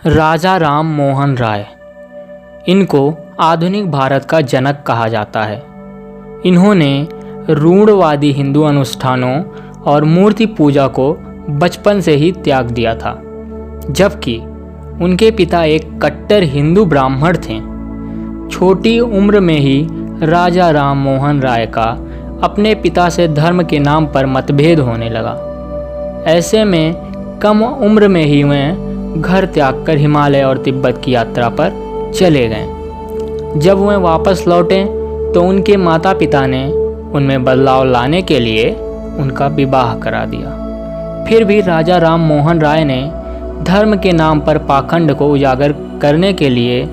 राजा राम मोहन राय, इनको आधुनिक भारत का जनक कहा जाता है। इन्होंने रूढ़वादी हिंदू अनुष्ठानों और मूर्ति पूजा को बचपन से ही त्याग दिया था, जबकि उनके पिता एक कट्टर हिंदू ब्राह्मण थे। छोटी उम्र में ही राजा राम मोहन राय का अपने पिता से धर्म के नाम पर मतभेद होने लगा। ऐसे में कम उम्र में ही वे घर त्याग कर हिमालय और तिब्बत की यात्रा पर चले गए। जब वे वापस लौटे तो उनके माता पिता ने उनमें बदलाव लाने के लिए उनका विवाह करा दिया। फिर भी राजा राम मोहन राय ने धर्म के नाम पर पाखंड को उजागर करने के लिए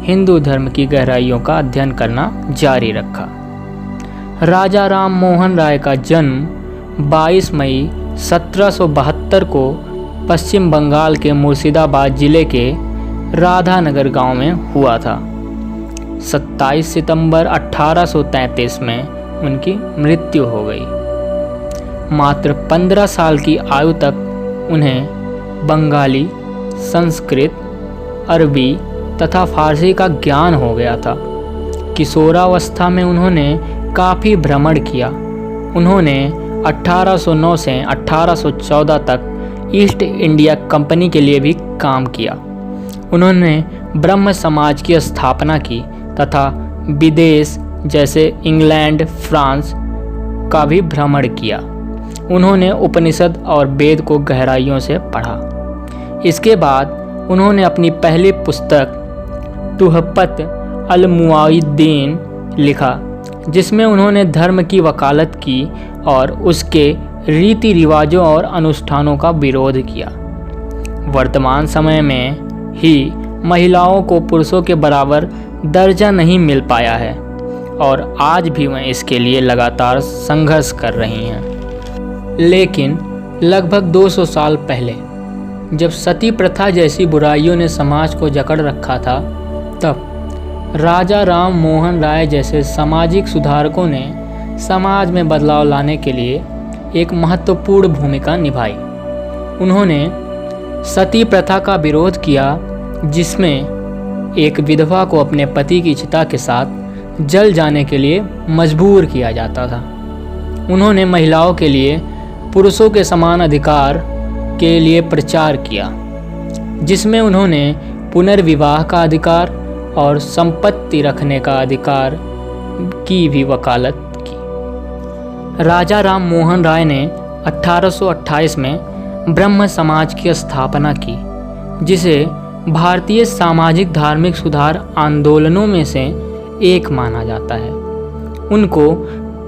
हिंदू धर्म की गहराइयों का अध्ययन करना जारी रखा। राजा राम मोहन राय का जन्म 22 मई 1772 को पश्चिम बंगाल के मुर्शिदाबाद जिले के राधानगर गांव में हुआ था। 27 सितंबर 1833 में उनकी मृत्यु हो गई। मात्र 15 साल की आयु तक उन्हें बंगाली, संस्कृत, अरबी तथा फारसी का ज्ञान हो गया था। किशोरावस्था में उन्होंने काफ़ी भ्रमण किया। उन्होंने 1809 से 1814 तक ईस्ट इंडिया कंपनी के लिए भी काम किया। उन्होंने ब्रह्म समाज की स्थापना की तथा विदेश जैसे इंग्लैंड, फ्रांस का भी भ्रमण किया। उन्होंने उपनिषद और वेद को गहराइयों से पढ़ा। इसके बाद उन्होंने अपनी पहली पुस्तक तुहफ़त अल-मुआविद्दीन लिखा, जिसमें उन्होंने धर्म की वकालत की और उसके रीति रिवाजों और अनुष्ठानों का विरोध किया। वर्तमान समय में ही महिलाओं को पुरुषों के बराबर दर्जा नहीं मिल पाया है और आज भी वह इसके लिए लगातार संघर्ष कर रही हैं। लेकिन लगभग 200 साल पहले जब सती प्रथा जैसी बुराइयों ने समाज को जकड़ रखा था, तब राजा राम मोहन राय जैसे सामाजिक सुधारकों ने समाज में बदलाव लाने के लिए एक महत्वपूर्ण भूमिका निभाई। उन्होंने सती प्रथा का विरोध किया, जिसमें एक विधवा को अपने पति की चिता के साथ जल जाने के लिए मजबूर किया जाता था। उन्होंने महिलाओं के लिए पुरुषों के समान अधिकार के लिए प्रचार किया, जिसमें उन्होंने पुनर्विवाह का अधिकार और संपत्ति रखने का अधिकार की भी वकालत की। राजा राम मोहन राय ने 1828 में ब्रह्म समाज की स्थापना की, जिसे भारतीय सामाजिक धार्मिक सुधार आंदोलनों में से एक माना जाता है। उनको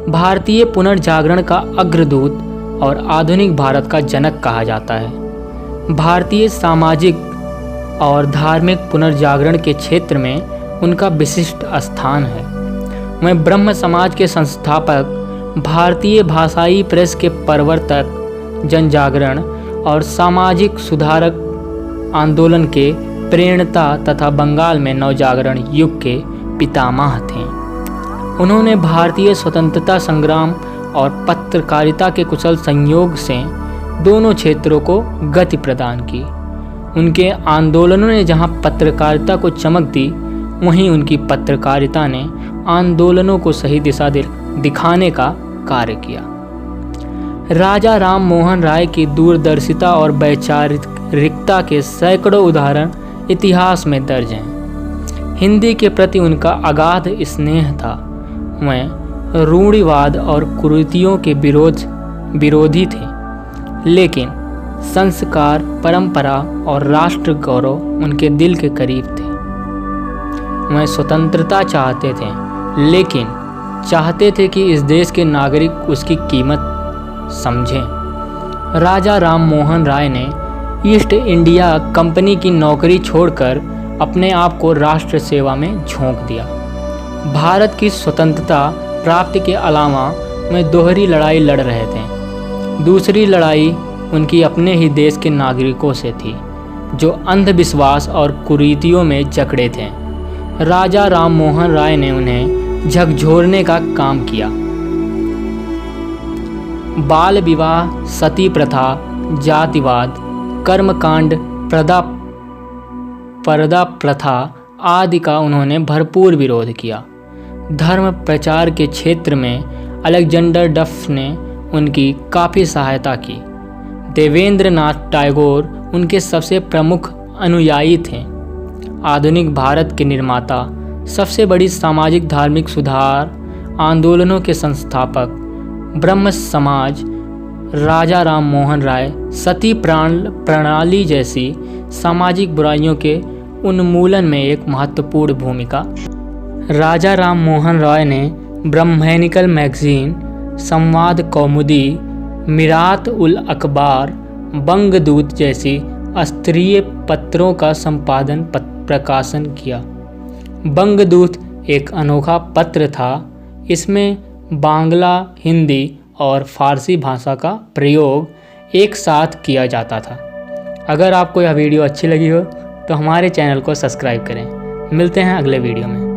भारतीय पुनर्जागरण का अग्रदूत और आधुनिक भारत का जनक कहा जाता है। भारतीय सामाजिक और धार्मिक पुनर्जागरण के क्षेत्र में उनका विशिष्ट स्थान है। वह ब्रह्म समाज के संस्थापक, भारतीय भाषाई प्रेस के प्रवर्तक, जनजागरण और सामाजिक सुधारक आंदोलन के प्रेरणता तथा बंगाल में नवजागरण युग के पितामह थे। उन्होंने भारतीय स्वतंत्रता संग्राम और पत्रकारिता के कुशल संयोग से दोनों क्षेत्रों को गति प्रदान की। उनके आंदोलनों ने जहां पत्रकारिता को चमक दी, वहीं उनकी पत्रकारिता ने आंदोलनों को सही दिशा दिखाने का कार्य किया। राजा राम मोहन राय की दूरदर्शिता और वैचारिकता के सैकड़ों उदाहरण इतिहास में दर्ज हैं। हिंदी के प्रति उनका अगाध स्नेह था। वह रूढ़िवाद और कुरीतियों के विरोधी थे, लेकिन संस्कार, परंपरा और राष्ट्र गौरव उनके दिल के करीब थे। वह स्वतंत्रता चाहते थे, लेकिन चाहते थे कि इस देश के नागरिक उसकी कीमत समझें। राजा राम मोहन राय ने ईस्ट इंडिया कंपनी की नौकरी छोड़कर अपने आप को राष्ट्र सेवा में झोंक दिया। भारत की स्वतंत्रता प्राप्ति के अलावा वे दोहरी लड़ाई लड़ रहे थे। दूसरी लड़ाई उनकी अपने ही देश के नागरिकों से थी, जो अंधविश्वास और कुरीतियों में जकड़े थे। राजा राम मोहन राय ने उन्हें झकझोरने का काम किया। बाल विवाह, सती प्रथा, जातिवाद, कर्मकांड, पर्दा प्रथा आदि का उन्होंने भरपूर विरोध किया। धर्म प्रचार के क्षेत्र में अलेक्जेंडर डफ ने उनकी काफ़ी सहायता की। देवेंद्रनाथ टैगोर उनके सबसे प्रमुख अनुयायी थे। आधुनिक भारत के निर्माता, सबसे बड़ी सामाजिक धार्मिक सुधार आंदोलनों के संस्थापक, ब्रह्म समाज, राजा राम मोहन राय सती प्रणाली जैसी सामाजिक बुराइयों के उन्मूलन में एक महत्वपूर्ण भूमिका। राजा राम मोहन राय ने ब्रह्मैनिकल मैगजीन, संवाद कौमुदी, मिरात उल अखबार, बंगदूत जैसी स्तरीय पत्रों का संपादन प्रकाशन किया। बंगदूत एक अनोखा पत्र था। इसमें बांग्ला, हिंदी और फारसी भाषा का प्रयोग एक साथ किया जाता था। अगर आपको यह वीडियो अच्छी लगी हो तो हमारे चैनल को सब्सक्राइब करें। मिलते हैं अगले वीडियो में।